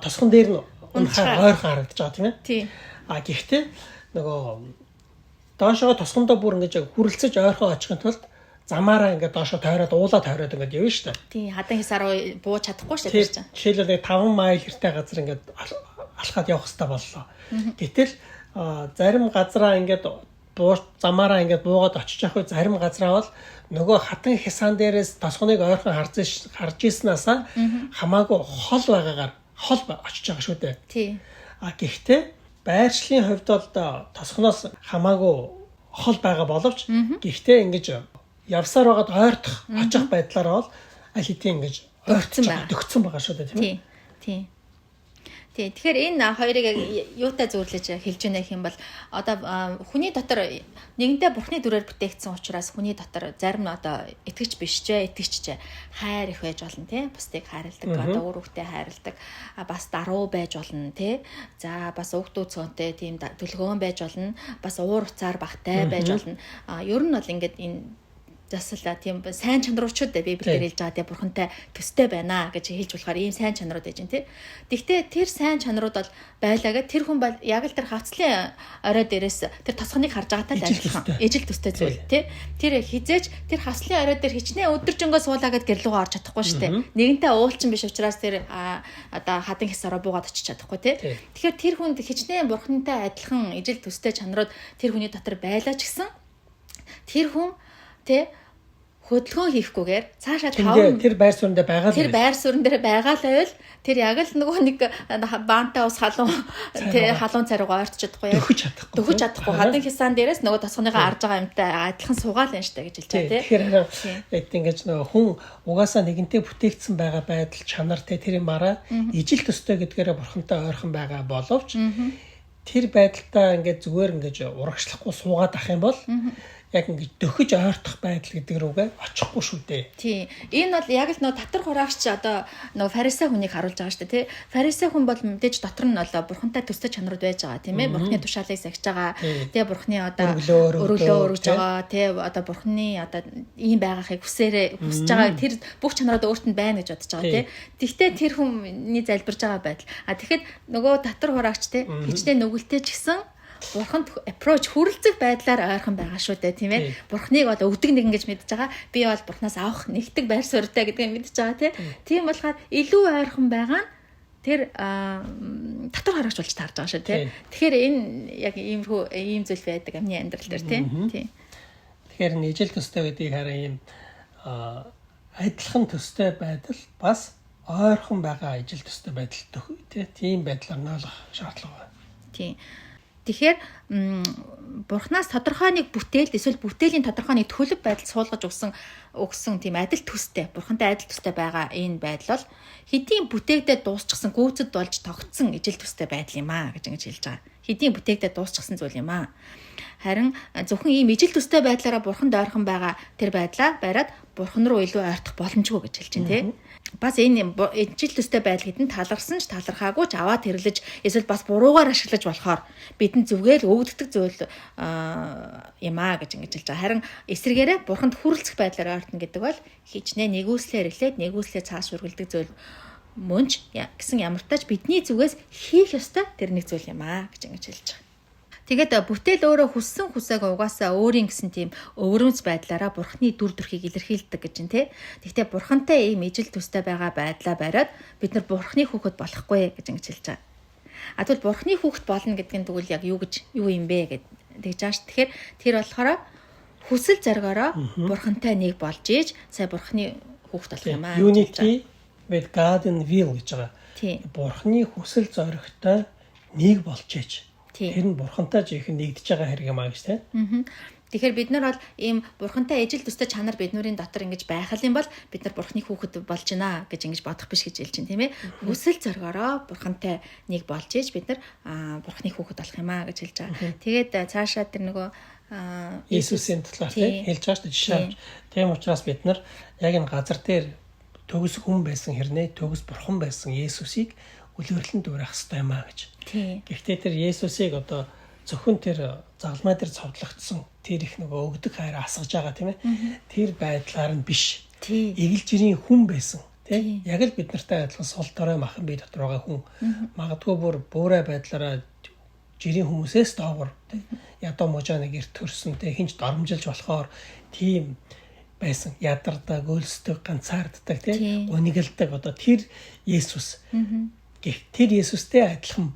тосгон дээр нь ойрхон харагдаж байгаа тийм ээ. Тийм. Гэхдээ нөгөө доошоо тосгондоо бүр ингээд хүрэлцэж ойрхон очихын тулд замаараа ингээд доошоо тойроод уулаа тойроод ингээд явна шүү дээ. Тийм. Хатан хясаа руу бууж чадахгүй шүү дээ. Жишээлбэл 5 майл хэртэй газар ингээд алхаад явах хэрэгтэй боллоо. Гэтэл зарим газараа ингээд замаараа ингээд буугаад очиж явах зарим газараа бол нөгөө хатан хясаан дээрээс тосгоныг ойрхон харж ийснасаа хамаагүй хол байгаагаар хол очиж байгаа шүү дээ. Тий. Гэхдээ байршлын хувьд бол тосгоноос хамаагүй хол байгаа боловч гэхдээ ингэж явсаар байгаад ойртох очих байдлаараа бол аль хэдийн ингэж ойртсон байгаа шүү дээ тийм ээ. Тий. Тэгэхээр энэ хоёрыг юутай зөвлөж хэлж байна гэх юм бол одоо хүний дотор нэгэнтээ бурхны дүрээр бүтээгдсэн учраас хүний дотор зарим нь одоо итгэж биш ч итгэж хайр их байж болно тий. Бусдыг хайрладаг, одоо өөр хүүхдээ хайрладаг, бас даруу байж болно тий. За бас угдүү цөөнтэй тийм төлгөөн байж болно, бас уур уцаар багтай байж болно. Ер нь бол ингээд энэ засалаа тийм сайн чанаруудчуд Библиэр хэлж байгаа тийм бурхантай төстэй байна гэж хэлж болохоор ийм сайн чанарууд байж байна тий. Гэхдээ тэр сайн чанарууд бол байлаагаа тэр хүн бол яг л тэр хавцлын орой дээрээс тэр тосгоныг харж байгаатай л адилхан ижил төстэй зүйл тий. Тэр хизээж тэр хавцлын орой дээр хичнээн өдөржингөө суулаа гэд гэрлүүгээ орж чадахгүй шүү дээ. Нэгэнтээ уулчин биш учраас тэр одоо хатан хисараа буугаад очиж чадахгүй тий. Тэгэхээр тэр хүнд хичнээн бурхантай адилхан ижил төстэй чанарууд тэр хүний дотор байлаа ч гэсэн тэр хүн тэ хөдөлгөөн хийхгүйгээр цаашаа таван тэр байр суурин дээр байгаа л тэр байр суурин дээр байгаа л байвал тэр яг л нөгөө нэг баантай ус халуун тэ халуун цариг ойртож чадахгүй яг дөхөж чадахгүй хатан хясаан дээрээс нөгөө тосгоныгоо арж байгаа юмтай адилхан суугаал энэ штэ гэж хэлж байгаа тий. Тэгэхээр ингэж нөгөө хүн угаасаа нэгэнтээ бүтээгдсэн байгаа байдал чанар тэр юмараа ижил төстэй гэдгээрээ бурхантай ойрхон байгаа боловч тэр байдалтай ингээд зүгээр ингэж урагшлахгүй суугаад ах юм бол яг ингэж дөхөж ойртох байдал гэдэг рүүгээ очихгүй шүү дээ. Тий. Энэ бол яг л нөө татар хураагч одоо нөө фарисей хүнийг харуулж байгаа шүү дээ, тий. Фарисей хүн бол мэдээж дотор нь бол бурхантай төстэй чанарууд байж байгаа, тийм ээ. Бурхны тушаалыг сахиж байгаа. Тэгээ бурхны одоо өргөлөө өргөж байгаа, тий. Одоо бурхны одоо ийм байгаахыг хүсэж байгаа тэр бүх чанарууд өөртөө байна гэж бодож байгаа, тий. Тэгвэл тэр хүний залбирж байгаа байдал. Тэгэхэд нөгөө татар хураагч тий хичнээн нүгэлтэй ч гэсэн бурханд approach хүрэлцэх байдлаар ойрхон байгаа шүү дээ тийм ээ. Бурхныг бол өгдөг нэг ингэж мэдж байгаа. Би бол бурхнаас авах нэгдэг байр суурьтай гэдгийг мэдж байгаа тийм болохоор илүү ойрхон байгаа нь тэр татвар харагч болж таарж байгаа шүү тийм. Тэгэхээр энэ яг ийм зүйл байдаг амны амьдрал дээр тийм. Тэгэхээр нийжил төстэй гэдгийг хараа ийм адилхан төстэй байдал бас ойрхон байгаа ижил төстэй байдал тийм байдлаар ноолох шаардлага байна. Тийм. Тэгэхээр бурхнаас тодорхой нэг бүтээлд эсвэл бүтээлийн тодорхой нэг төлөв байдал суулгаж өгсөн тийм адил төстэй бурхантай адил төстэй байгаа энэ байдал бол хэдийн бүтээгдээ дуусчихсан гүйцэд болж тогтсон ижил төстэй байдал юм аа гэж ингэж хэлж байгаа. Хэдийн бүтээгдээ дуусчихсан зүйл юм аа. Харин зөвхөн ийм ижил төстэй байдлаараа бурханд ойрхон байгаа тэр байдлаа бариад бурхан руу илүү ойртох боломжгүй гэж хэлж байна тийм. Бас энэ ижил төстэй байдал хэдэн талархсан ч талархаагүй ч аваад тэрлэж эсвэл бас буруугаар ашиглаж болохоор бидэнд зүгээл өвддөг зүйл юм аа гэж ингэж хэлж байгаа. Харин эсрэгээрээ бурханд хүрэлцэх байдлаар ойртно гэдэг бол хичнээн нэгүслээр эхлээд нэгүслээ цааш үргэлдэг зүйл мөнч гэсэн ямартаач бидний зүгээс хийх ёстой тэр нэг зүйл юм аа гэж ингэж хэлж байгаа. Тэгээд бүтээл өөрөө хүссэн хүсээг угаасаа өөрийн гэсэн тийм өвөрмц байдлаараа бурхны дүр төрхийг илэрхийлдэг гэж байна те. Тэгвэл бурхантай ийм ижил төстэй байгаа байдлаа бариад бид нар бурхны хүүхэд болохгүй гэж ингэж хэлж байгаа. А тэгвэл бурхны хүүхэд болно гэдэг нь тэгвэл яг юу юм бэ гэж тааш. Тэгэхээр тэр болохоор хүсэл зоригоороо бурхантай нэг болж ийж сая бурхны хүүхэд болох юм аа. Unity with God and will гэж байгаа. Бурхны хүсэл зоригтой нэг болж ийж. Тэр нь бурхантай жинхэнэ нэгдэж байгаа хэрэг юм аа гэж тийм. Тэгэхээр бид нар бол ийм бурхантай ижил төстэй чанар биднэрийн дотор ингэж байх юм бол бид нар бурхны хүүхэд болж гинэ гэж ингэж бодох биш гэж хэлж байна тийм ээ. Хүсэл зоригоороо бурхантай нэг болж ийж бид нар бурхны хүүхэд болох юм аа гэж хэлж байгаа. Тэгээд цаашаа тэр нөгөө Иесусийн талаар хэлж байгаа шүү дээ жишээ. Тийм учраас бид нар яг энэ газар дээр төгс хүн байсан хэрнээ төгс бурхан байсан Иесусыг үлгэрлэн дуурайх хэрэгтэй юм аа гэж. Гэхдээ тэр Иесусыг одоо зөвхөн тэр загалмай дээр цовдлогдсон тэр их нөгөө өгдөг хайр асгаж байгаа тийм ээ. Тэр байдлаар нь биш. Игэл жирийн хүн байсан тийм. Яг л бид нартай адилхан сул дорой махан бие дотор байгаа хүн. Магадгүй буурай байдлаараа жирийн хүмүүсээс доогор тийм. Ядуу можааныг эрт төрсөн тийм хинч доромжилж болохоор тийм байсан. Ядардаг, өлсдөг, ганцаарддаг тийм. Унигалдаг одоо тэр Иесус. Тэр Иесустэй адилхан.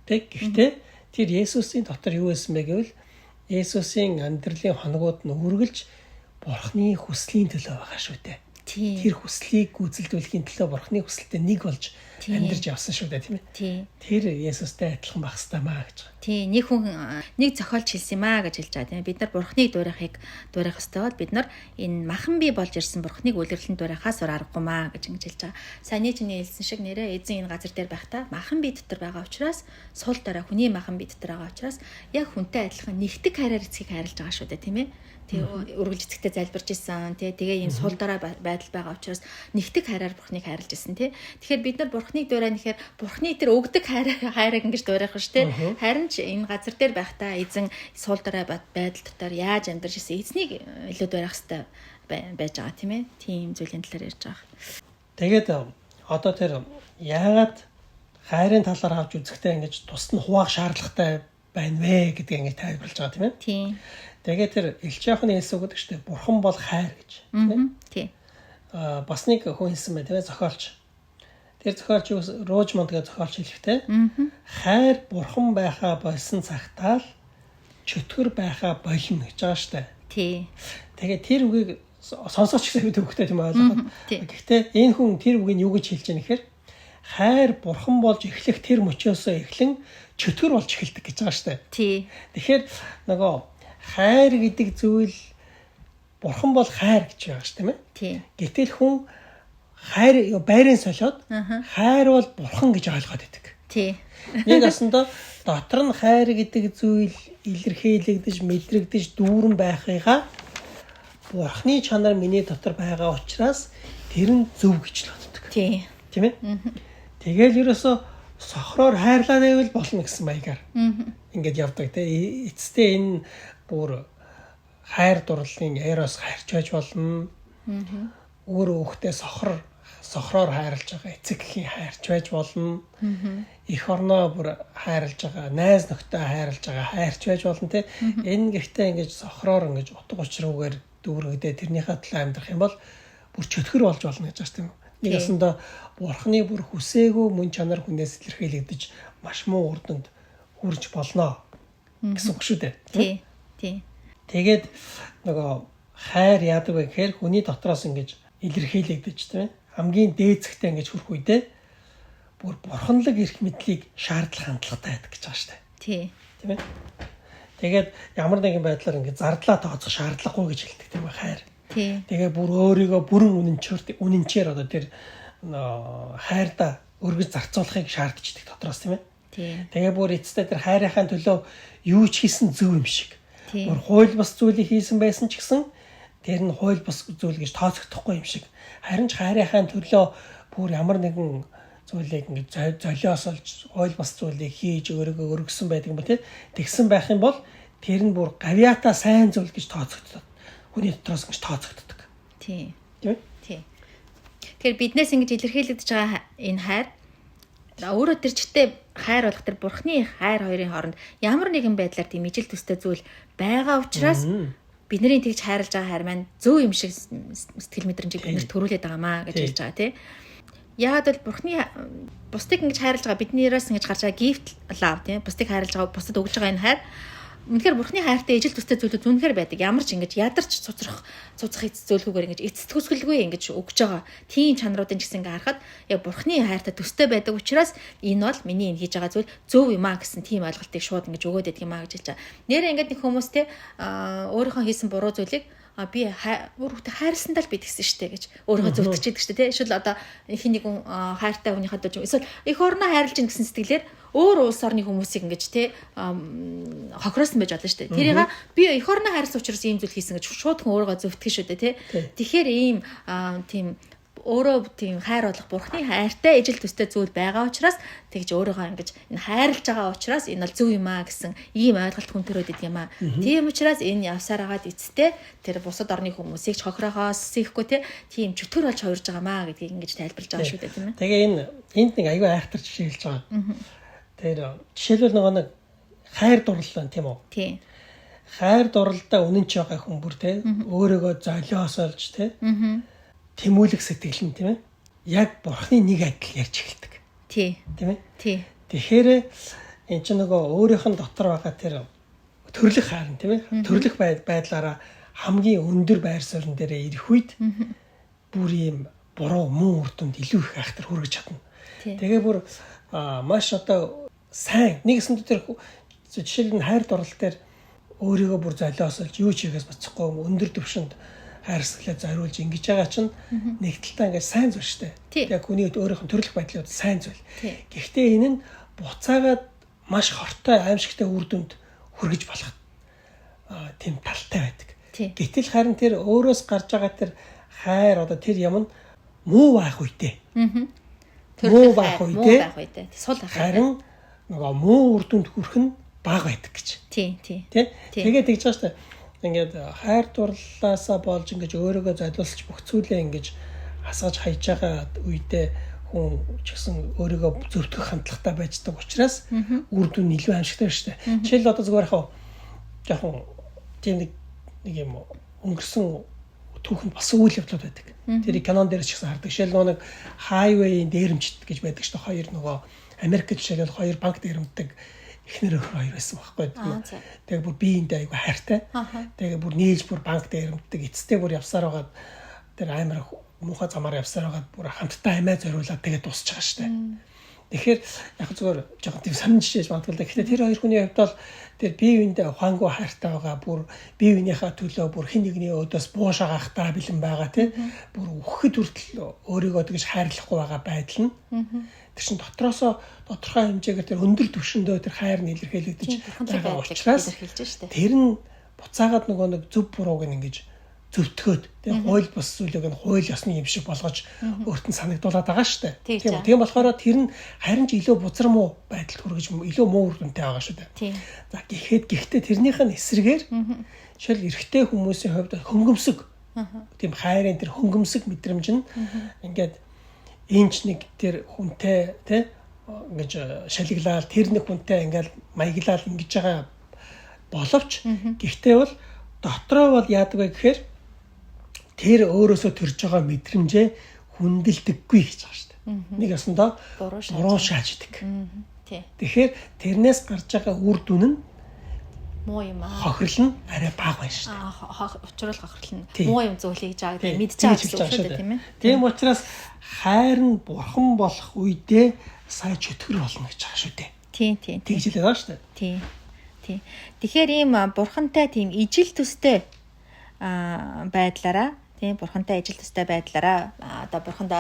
Тэг гэхдээ тэр Иесусийн дотор юу байсан бэ гэвэл Иесусийн амьдралын хоногуд нь үргэлж бурхны хүслийн төлөө байгаа шүү дээ. Тэр хүслийг гүйцэлдүүлэхийн төлөө бурхны хүсэлтэд нэг болж амьдарч явсан шүү дээ тийм ээ. Тэр Иесустэй адилхан байх хэрэгтэй маа гэж. Нэг хүн нэг зохиолч хэлсэн юм аа гэж хэлж байгаа тийм. Бид нар бурхныг дуурайхыг дуурайх ёстой бол бид нар энэ махан бий болж ирсэн бурхныг үлгэрлэн дуурайхаас өөр аргагүй маа гэж ингэж хэлж байгаа. Саяны чиний хэлсэн шиг нэрээ эзэн энэ газар дээр байхдаа махан бий дотор байгаа учраас сул дараа хүний махан бий дотор байгаа учраас яг хүнтэй адилхан нэгтгэг хайраар эцгийг хайрлаж байгаа шүү дээ тийм ээ. Тэг үргэлж эцэгтэй залбирч исэн тэгээ ийм сул дараа байдал байгаа учраас нэгтгэг хайраар бурхныг хайрлаж исэн тий. Тэгэхээр бид нар бурхныг дуурайна гэхээр бурхны тэр өгдөг хайрыг ингэж дуурайх шүү дээ. Харин ч энэ газар дээр байхдаа эзэн сул дараа байдал дотор яаж амьдарч исэн эзнийг илүү дуурайх хэрэгтэй байж байгаа тийм ээ. Тийм зүйлийн талаар ярьж байгаа. Тэгээд одоо тэр яагаад хайрын талаар авч үзэхдээ ингэж тусад нь хуваах шаардлагатай байна вэ гэдгийг ингэж тайлбарлаж байгаа тийм ээ. Тийм. Тэгээд тэр Илч яохны хэлсэн үг гэдэг чинь бурхан бол хайр гэж тийм. Бас нэг хүн хэлсэн байна тийм ээ зохиолч. Тэр зохиолч Рожмонд гэж зохиолч хэлэхдээ хайр бурхан байхаа болсон цагтаа л чөтгөр байхаа болно гэж байгаа штэ. Тий. Тэгээд тэр үгийг сонсооч гэсэн үг төвхтэй тийм ойлгоод. Гэхдээ энэ хүн тэр үгийг юу гэж хэлж байгаа нэхэр хайр бурхан болж эхлэх тэр мөчөөсөө эхлэн чөтгөр болж эхэлдэг гэж байгаа штэ. Тий. Тэгэхээр нөгөө хайр гэдэг зүйл бурхан бол хайр гэж байгаа ш тийм ээ. Тий. Гэтэл хүн хайр байрын солиод хайр бол бурхан гэж ойлгоод байдаг. Тий. Нэг асандаа дотор нь хайр гэдэг зүйл илэрхийлэгдэж, мэдрэгдэж дүүрэн байхыгаа бурхны чанар миний дотор байгаа учраас тэр нь зөв гэж л боддог. Тий. Тийм ээ. Тэгэл ерөөсө сохроор хайрлаа гэвэл болно гэсэн маягаар. Ингээд явдаг те. Эцэстээ энэ бүр хайр дурлалын эрос хайрч байж болно. Өөр хүүхдээ сохроор хайрлаж байгаа эцэг эхийн хайрч байж болно. Эх орноо бүр хайрлаж байгаа, найз нөхдөд хайрлаж байгаа хайрч байж болно те. Энэ гэхдээ ингэж сохроор ингэж утга учируугаар дүүргдээ тэрнийхээ талаа амьдрах юм бол бүр чөтгөр болж болно гэж байна тийм. Нэг асандаа бурхны бүр хүсээгүй мөн чанар хүнээс илэрхийлэгдэж маш муу үрдэнд хүрч болно гэсэн үг шүү дээ. Тий. Тий. Тэгээд нөгөө хайр яадаг вэ гэхээр хүний дотроос ингэж илэрхийлэгдэж тийм хамгийн дээцэгтэй ингэж хүрх үедээ бүр бурханлаг эрх мэдлийг шаардлах хандлагатай байдаг гэж байгаа шүү дээ. Тий. Тийм ээ. Тэгээд ямар нэгэн байдлаар ингэж зардлаа тооцох шаардлагагүй гэж хэлдэг тийм ээ хайр. Тий. Тэгээ бүр өөрийгөө бүрэн үнэнчээр одоо тэр хайрда өргөж зарцуулахыг шаардчихдаг дотроос тийм ээ. Тий. Тэгээ бүр эцэстээ тэр хайрынхаа төлөө юу ч хийсэн зөв юм шиг. Бүр хууль бус зүйлийг хийсэн байсан ч гэсэн тэр нь хууль бус зүйл гэж тооцогдохгүй юм шиг. Харин ч хайрынхаа төлөө бүр ямар нэгэн зүйлийг ингэж золиосолж хууль бус зүйлийг хийж өөрийгөө өргөсөн байдаг юм ба тийм. Тэгсэн байх юм бол тэр нь бүр гавьяата сайн зүйл гэж тооцогддог. Хүний дотроос ингэж тооцогддог. Тий. Тийм ээ? Тий. Тэгэхээр биднээс ингэж илэрхийлэгдэж байгаа энэ хайр өөрөө тэр чигтээ хайр болох тэр бурхны хайр хоёрын хооронд ямар нэгэн байдлаар тийм ижил төстэй зүйл байгаа учраас бидний тэгж хайрлаж байгаа хайр маань зөв юм шиг сэтгэл мэдрэмжийг биднэрт төрүүлээд байгаамаа гэж хэлж байгаа тий. яагаад бол бурхны бусдыг ингэж хайрлаж байгаа биднээс ингэж гарч байгаа gift love тийм бусдыг хайрлаж байгаа бусдад өгж байгаа энэ хайр үнэхээр бурхны хайртай ижил төстэй зүйлүүд үнэхээр байдаг. Ямар ч ингэж ядарч цуцрах зөөлгүүгээр ингэж эцэст хөсгөлгүй ингэж өгж байгаа. Тийм чанаруудын ч гэсэн ингэ харахад яг бурхны хайртай төстэй байдаг учраас энэ бол миний энэ хийж байгаа зүйл зөв юм а гэсэн тийм ойлголтыг шууд ингэж өгөөд байдаг юм а гэж хэлж байгаа. Нэрээ ингэж нэг хүмүүс те өөрийнхөө хийсэн буруу зүйлийг би өөрөөхтэй хайрласандаа л би тэгсэн штэ гэж өөрийгөө зөвтгчихэд штэ тий. Эсвэл одоо хин нэг хүн хайртай хүний хадаж эсвэл эх орноо хайрлаж ин гэсэн сэтгэлээр өөр улс орны хүмүүсийг ингэж тий хохироосон байж болно штэ. Тэрийг би эх орноо хайрлсан учраас ийм зүйл хийсэн гэж шууд хүн өөрийгөө зөвтгөх шүү дээ тий. Тэгэхээр ийм тийм өөрөө тийм хайр болох бурхны хайртай ижил төстэй зүйл байгаа учраас тэгж өөрийгөө ингэж энэ хайрлаж байгаа учраас энэ бол зөв юм аа гэсэн ийм ойлголт хүн төрөөд идэг юм аа. Тийм учраас энэ явсаар агаад эцтэй тэр бусад орны хүмүүсийг ч хохирохоос сэхгүй тийм чөтгөр болж хувирж байгаа маа гэдгийг ингэж тайлбарлаж байгаа шүү дээ тийм ээ. Тэгээ энд нэг аюу айхтар жишээ хэлж байгаа. Тэр жишээлбэл нэг хайр дурлал тийм үү? Тийм. Хайр дурлалдаа үнэн ч байгаа хүн бүр тийм өөрийгөө золиосолж тийм тэмүүлэх сэтгэл нь тийм ээ яг бурхны нэг адил ярьж эхэлдэг. Тийм ээ. Тийм. Тэгэхээр эн чинь нөгөө өөрийнх нь дотор байгаа тэр төрлөх хайр нь тийм ээ төрлөх байдлаараа хамгийн өндөр байр суурин дээр ирэх үед бүр ийм буруу муу үр дүнд илүү их айхтар хүргэж чадна. Тэгээ бүр маш одоо сайн нэгсэн дээр жишээл нь хайр дурлал дээр өөрийгөө бүр золиосолж юу ч хийхээс бацхгүй өндөр түвшинд хайрсгалаа зориулж ингэж байгаа чинь нэг талтаа ингээд сайн зүйл шүү дээ. Яг хүний өөрийнх нь төрөлх байдлууд сайн зүйл. Гэхдээ энэ нь буцаагаад маш хортой аимшигтай үр дүнд хүргэж болох тийм талтай байдаг. Гэтэл харин тэр өөрөөс гарч байгаа тэр хайр одоо тэр юм нь муу байх үедээ. Муу байх үедээ. Сул байх. Харин нөгөө муу үр дүнд хүрэх нь бага байдаг гэж. Тийм. Тэгээд тэгж байгаа шүү дээ. Ингээд хайр дурлалаасаа болж ингэж өөрийгөө золиосч бүх зүйлээ ингэж асгаж хайж байгаа үедээ хүн ч гэсэн өөрийгөө зөвтгөх хандлагатай байждаг учраас үр дүн илүү аимшигтай шүү дээ. Жишээл одоо зүгээр жоохон тийм нэг юм өнгөрсөн түүхэнд бас үйл явдлууд байдаг. Тэрийг кинон дээр ч гэсэн хардаг. Жишээл нэг хайвейн дээрэмчт гэж байдаг шүү дээ. Хоёр нөгөө Америкт жишээл хоёр банк дээрэмддэг эхнэр өхөр хоёр байсан байхгүй. Тэгээ бүр биеиндээ айгүй хайртай. Тэгээ бүр нээж бүр банк дээрэмддэг эцтэй бүр явсаар байгаад тэр амар муухай замаар явсаар байгаад бүр хамтдаа амиа зориулаад тэгээ дуусч байгаа шүү дээ. Тэгэхээр яг зүгээр жоохон тийм сонин жишээж магадгүй л да. Гэхдээ тэр хоёр хүний хувьд бол тэр бие биендээ ухаангүй хайртай байгаа бүр бие биенийхээ төлөө бүр хин нэгний өдөөс бууш агаахтаа бэлэн байгаа тийм бүр өгөхөд хүртэл өөрийгөө тэгж хайрлахгүй байгаа байдал нь тэр чин дотроосоо тодорхой хэмжээгээр тэр өндөр түвшиндөө тэр хайр нь илэрхийлэгдэж байгаа учраас тэр нь буцаагаад нөгөө нэг зөв бурууг нь ингэж зөвтгөөд тийм хууль бус зүйлийг нь хууль ёсны юм шиг болгож өөрт нь санагдуулаад байгаа шүү дээ. Тийм болохоор тэр нь харин ч илүү бузар муу байдалд хүргэж илүү муу үр дүнтэй байгаа шүү дээ. За гэхдээ тэрнийх нь эсрэгээр жишээл эрэгтэй хүмүүсийн хувьд хөнгөмсөг тийм хайрын тэр хөнгөмсөг мэдрэмж нь ингээд энэч нэг тэр хүнтэй тийм ингэж шалиглаад тэр нэг хүнтэй ингээд маяглал ингэж байгаа боловч гэхдээ бол дотроо бол яадаг вэ гэхээр тэр өөрөөсөө төрж байгаа мэдрэмжээ хүндэлдэггүй гэж байгаа шүү дээ. Нэг ясандаа буруу шааждаг. Тэгэхээр тэрнээс гарч байгаа үр дүн нь муу юм аа. Хохирол нь арай бага байна шүү дээ. Учрал хохирол нь муу юм зөвлөе гэж байгаа гэдэг мэдж байгаа шүү дээ тийм ээ. Тийм учраас хайр нь бурхан болох үедээ сая чөтгөр болно гэж байгаа шүү дээ. Тийм. Тэгж хэлээд байгаа шүү дээ. Тийм. Тэгэхээр ийм бурхантай тийм ижил төстэй байдлаараа тийм бурхантай ижил төстэй байдлаараа одоо бурханд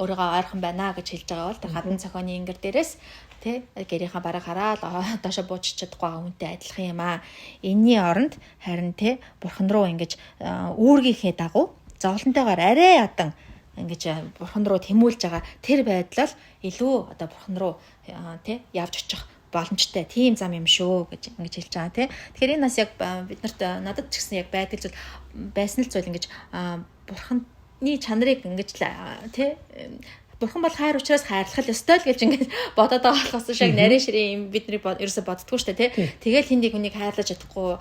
өөрийгөө ойрхон байна гэж хэлж байгаа бол тэр хатан цохооны ингэр дээрээс тий гэрийнхаа бараг хараад доошо буучч чадахгүй байгаа хүнтэй адилхан юм аа. Энийний оронд харин тий бурхан руу ингэж үүргийнхээ дагуу зовлонтойгоор арай ядан ингэж бурхан руу тэмүүлж байгаа тэр байдал илүү одоо бурхан руу тий явж очих боломжтой тийм зам юм шүү гэж ингэж хэлж байгаа тий. Тэгэхээр энэ бас яг биднэрт надад ч гэсэн яг байдаг зүйл байсан л зүйл ингэж бурханы чанарыг ингэж тий бурхан бол хайр учраас хайрлах ёстой л гэж ингээд бодоод байгаа болохоос шиг нарийн ширээ юм бидний ерөөсө боддгоо шүү дээ тий. Тэгэл хиндийг хүнийг хайрлаж чадахгүй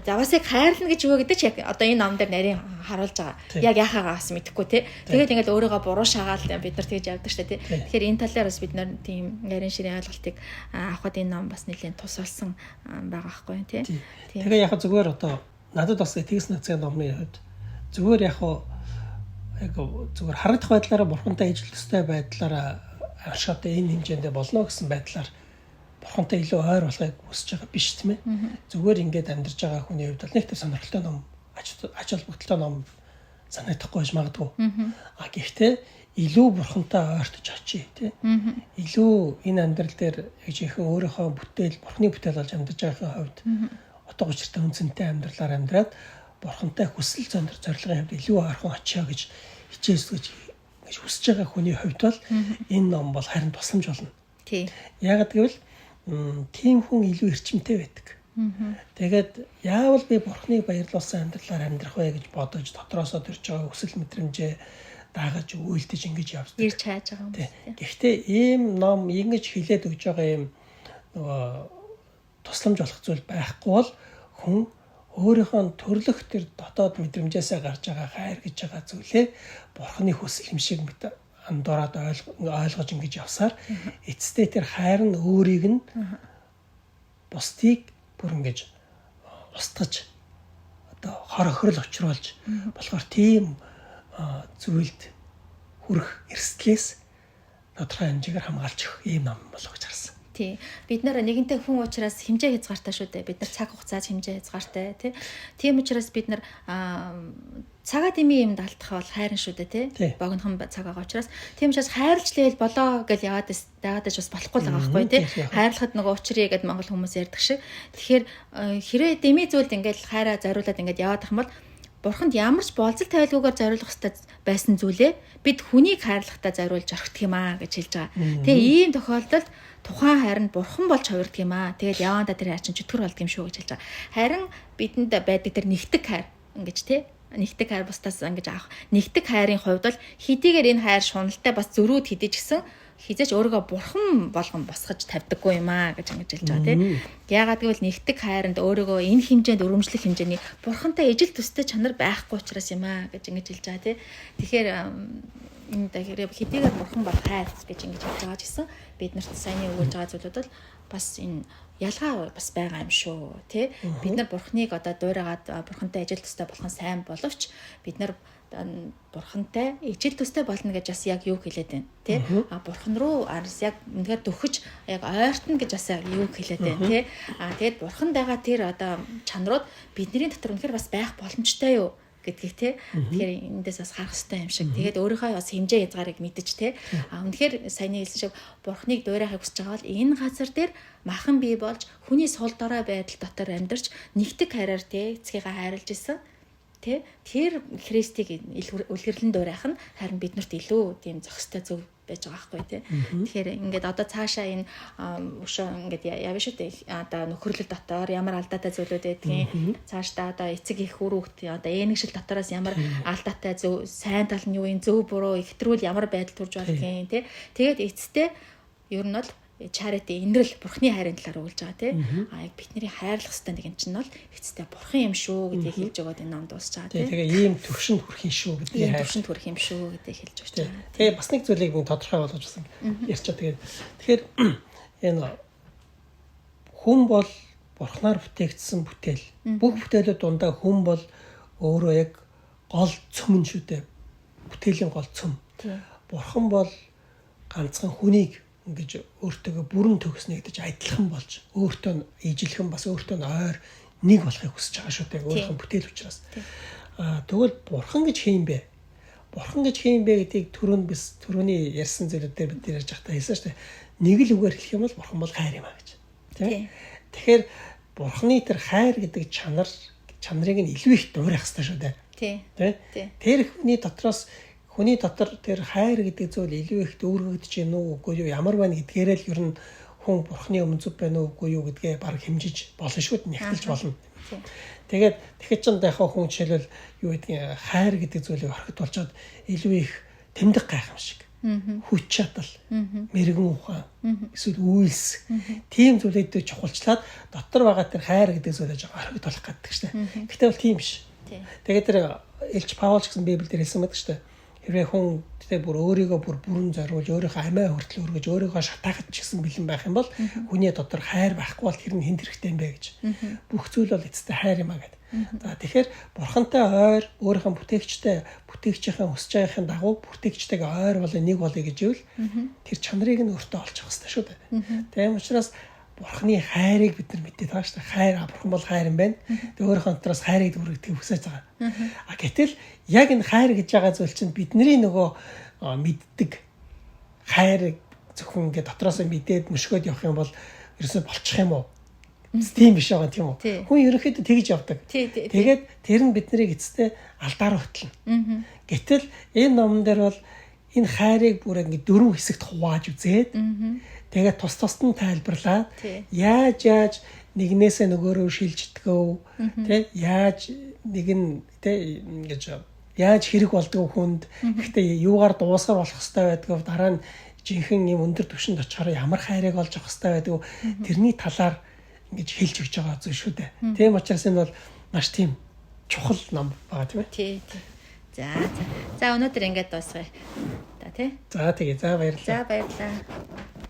заваасыг хайрлна гэж юу гэдэг чи яг одоо энэ ном дээр нарийн харуулж байгаа. Яг яхаагаас мэдэхгүй тий. Тэгэл ингээд өөрийгөө буруу шагаал бид нар тэгж явдаг шүү дээ тий. Тэгэхээр энэ талаар бас бид нар тийм нарийн ширээ ойлголтыг авахад энэ ном бас нэлээд тус болсон байгаа байхгүй тий. Тэгээ яг зүгээр одоо надад бас тэгс нацгийн номны хувьд зүгээр яг зүгээр харагдах байдлаараа бурхантай ижил төстэй байдлаараа ашигтай энэ хэмжээндээ болно гэсэн байдлаар бурхантай илүү ойр болохыг хүсэж байгаа биш тийм ээ. Зүгээр ингээд амьдарч байгаа хүний хувьд бол нэг тийм сонирхолтой ном, ач холбогдолтой ном санагдахгүй байж магадгүй. Гэхдээ илүү бурхантай ойртож очие тийм. Илүү энэ амьдрал дээр яг жинхэнэ өөрийнхөө бүтээл, бурхны бүтээл болж амьдарч байгаагийн хувьд утга учиртай үнцэнтэй амьдралаар амьдраад бурхантай хүсэл зорилгын хувьд илүү ойрхон очиё гэж хичээсгэж хүсэж байгаа хүний хувьд бол энэ ном бол харин тусламж болно. Тий. Яг гэвэл тийм хүн илүү эрчимтэй байдаг. Тэгээд яавал би бурхныг баярлуулсан амьдралаар амьдрах вэ гэж бодож дотроосоо төрж байгаа хүсэл мэдрэмжээ дагаж үйлдэж ингэж явдаг. Ирж хайж байгаа юм байна. Гэхдээ ийм ном ингэж хилээд өгж байгаа юм нөгөө тусламж болох зүйл байхгүй бол хүн өөрийнхөө төрлөх тэр дотоод мэдрэмжээсээ гарч байгаа хайр гэж байгаа зүйлээ бурхны хүсэл юм шиг андуураад ойлгож ингэж явсаар эцэстээ тэр хайр нь өөрийг нь бусдыг бүр ингэж устгаж одоо хор охирол учруулж болохоор тийм зүйлд хүрэх эрсдлээс тодорхой хэмжээгээр хамгаалж өгөх ийм ном болов гэж харсан. Тий. Бид нар нэгэнтээ хүн учраас хэмжээ хязгаартай шүү дээ. Бид нар цаг хугацааз хэмжээ хязгаартай тий. Тийм учраас бид нар цагаа дэмий юмд алдах бол хайрын шүү дээ тий. Богинохон цаг байгаа учраас тийм учраас хайрлж лээл болоо гэж яваад дагаад бас болохгүй л байгаа байхгүй тий. Хайрлахад нөгөө учрыг гэд монгол хүмүүс ярьдаг шиг. Тэгэхээр хэрэг дэмий зүйлд ингээл хайраа зориулаад ингээд яваад ах юм бол бурханд ямар ч болцол тавилгүйгээр зориулах хэрэгтэй байсан зүйлээ бид хүнийг хайрлахтаа зориулж орхидог юм аа гэж хэлж байгаа. Тэгээ ийм тохиолдолд тухайн хайр нь бурхан болж хувирдаг юм аа. Тэгэл явандаа тэр хайр чинь чөтгөр болдго юм шүү гэж хэлж байгаа. Харин бидэнд байдаг тэр нэгтэг хайр ингэж тий нэгтэг хайр бусдаас ингэж авах. Нэгтэг хайрын хувьд бол хэдийгээр энэ хайр шуналтай бас зөрүүд хэдий ч гэсэн хизээч өөрийгөө бурхан болгон босгож тавьдаггүй юм аа гэж ингэж хэлж байгаа тий. Яагаад гэвэл нэгтэг хайранд өөрийгөө энэ хэмжээнд өрөмжлөх хэмжээний бурхантай ижил төстэй чанар байхгүй учраас юм аа гэж ингэж хэлж байгаа тий. Тэгэхээр энэ дагэр хэдийгээр бурхан бол хайр гэж ингэж хэлж байгаа ч гэсэн бид нарт саяны өгүүлж байгаа зүйлүүд бол бас энэ ялгаа бас байгаа юм шүү тий. Бид нар бурхныг одоо дуурайгаад бурхантай ижил төстэй болох нь сайн боловч бид нар бурхантай ижил төстэй болно гэж бас яг юу хэлээд байна тий. Бурхан руу яг үнэхээр дөхөж яг ойртно гэж бас юу хэлээд байна тий. Тэгээд бурханд байгаа тэр одоо чанарууд бидний дотор үнэхээр бас байх боломжтой юу гэдгийг тий. Тэгэхээр эндээс бас харах хэрэгтэй юм шиг. Тэгээд өөрийнхөө бас хэмжээ хязгаарыг мэдэж тий. Үнэхээр саяны хэлсэн шиг бурхныг дуурайхыг хүсэж байгаа бол энэ газар дээр махан бий болж хүний сул дорой байдал дотор амьдарч нэгтэг хайраар тий эцгийгээ хайрлж исэн. Тэ тэр Христийг үлгэрлэн дуурайх нь харин биднэрт илүү тийм зохистой зөв байж байгаа байхгүй тий. Тэгэхээр ингээд одоо цаашаа энэ өшөө ингээд явна шүү дээ. Одоо нөхөрлөл дотор ямар алдаатай зүйлүүд байдгийг цаашдаа одоо эцэг их хүүрүүхт одоо ээнэгшил дотороос ямар алдаатай зөв сайн тал нь юу юм зөв буруу ихтрүүл ямар байдал төрж болдгийг тий. Тэгээд эцэстээ ер нь бол charity инрэл бурхны хайрын талаар өгүүлж байгаа тий. Яг бидний хайрлах хэвээр нэг юм чинь бол эцэстээ бурхан юм шүү гэдгийг хэлж өгөөд энэ ном дуусч байгаа тий. Тэгээ ийм төвшөнд хүрэх юм шүү гэдгийг хайр. Төвшөнд хүрэх юм шүү гэдгийг хэлж өгч байгаа. Тэгээ бас нэг зүйлийг би тодорхой болгож байсан. Ярьчаа тэгэхээр энэ хүн бол бурхнаар бүтээгдсэн бүтээл. Бүх бүтээлүүд дундаа хүн бол өөрөө яг гол цөмөн шүү дээ. Бүтээлийн гол цөм. Бурхан бол ганцхан хүнийг ингэж өөртөө бүрэн төгснө гэж адилхан болж өөртөө ижилхэн бас өөртөө ойр нэг болохыг хүсэж байгаа шүү дээ өөрийнхөө бүтээл учраас. Тэгвэл бурхан гэж хэм бэ? Бурхан гэж хэм бэ гэдгийг түрүүний ярьсан зүйлүүдээр бид ярьж байхдаа хэлсэн шүү дээ. Нэг л үгээр хэлэх юм бол бурхан бол хайр юм а гэж. Тийм. Тэгэхээр бурханы тэр хайр гэдэг чанарыг нь илүү их дуурайх хэрэгтэй шүү дээ. Тийм. Тэр хүний дотор тэр хайр гэдэг зүйл илүү их дүүргэгдэж гин үү үгүй юу ямар байна гэдгээрээ л ер нь хүн бурхны өмнө зүв байна уу үгүй юу гэдгээ баг хэмжиж болно шүү дээ нэгтэлж болно. Тэгээд тэгэхэд ч яхаа хүн жишээлбэл юу гэдгийг хайр гэдэг зүйлийг орхид болчоод илүү их тэмдэг гайх юм шиг. хүч чадал, мэрэгэн ухаан, эсвэл үйлс. Тийм зүйлүүдэд чухалчлаад дотор байгаа тэр хайр гэдэг зүйлээ жоо орхигдуулах гэдэг шүү дээ. Гэхдээ бол тийм биш. Тэгээд тэр Илч Паул ч гэсэн Библиэлд хэлсэн байдаг шүү дээ. Хэрвээ хүн тэгээ бүр өөрийгөө бүрэн зориулж өөрийнхөө амиа хүртэл өргөж өөрийгөө шатаахад ч гэсэн бэлэн байх юм бол хүний дотор хайр байхгүй бол тэр нь хэнд хэрэгтэй юм бэ гэж. Бүх зүйл бол эцэстээ хайр юм а гэдэг. За тэгэхээр бурхантай ойр өөрийнхөө бүтээгчийн хүсэж байгаахийн дагуу бүтээгчтэйгээ ойр болоо нэг болъё гэж ивэл тэр чанарыг нь өөртөө олж авах хэрэгтэй шүү дээ. Тийм учраас бурхны хайрыг бид нар мэдээд байгаа шүү дээ. Хайр бурхан бол хайр юм байна. Тэгээ өөрийнхөө дотроос хайрыг дүүргэх хүсэж байгаа. Гэтэл яг энэ хайр гэж байгаа зүйл чинь бидний нөгөө мэддэг хайрыг зөвхөн ингээд дотроос мэдээд мөшгөөд явах юм бол ерөөсөө болчих юм уу? Тийм биш байгаа тийм үү? Хүн ерөнхийдөө тэгж явдаг. Тэгээд тэр нь биднийг эцэстээ алдаар хөтлөнө. Гэтэл энэ номон дээр бол энэ хайрыг бүр ингээд 4 хэсэгт хувааж үзээд тэгээд тус нь тайлбарлаад яаж нэгнээсээ нөгөөрөө шилждэгөө тий яаж нэг нь тий ингэж яаж хэрэг болдгоо хүнд гэхдээ юугаар дуусгар болох хэвээр байдгаа дараа нь жинхэнэ юм өндөр түвшинд очихоор ямар хайрыг олж авах хэвээр байдгаа тэрний талаар ингэж хэлж өгч байгаа зүйл шүү дээ. Тийм учраас энэ бол маш тийм чухал ном байгаа тийм ээ. Тий. За өнөөдөр ингэж дуусгая. За тий. За тэгээ за баярлалаа. За баярлалаа.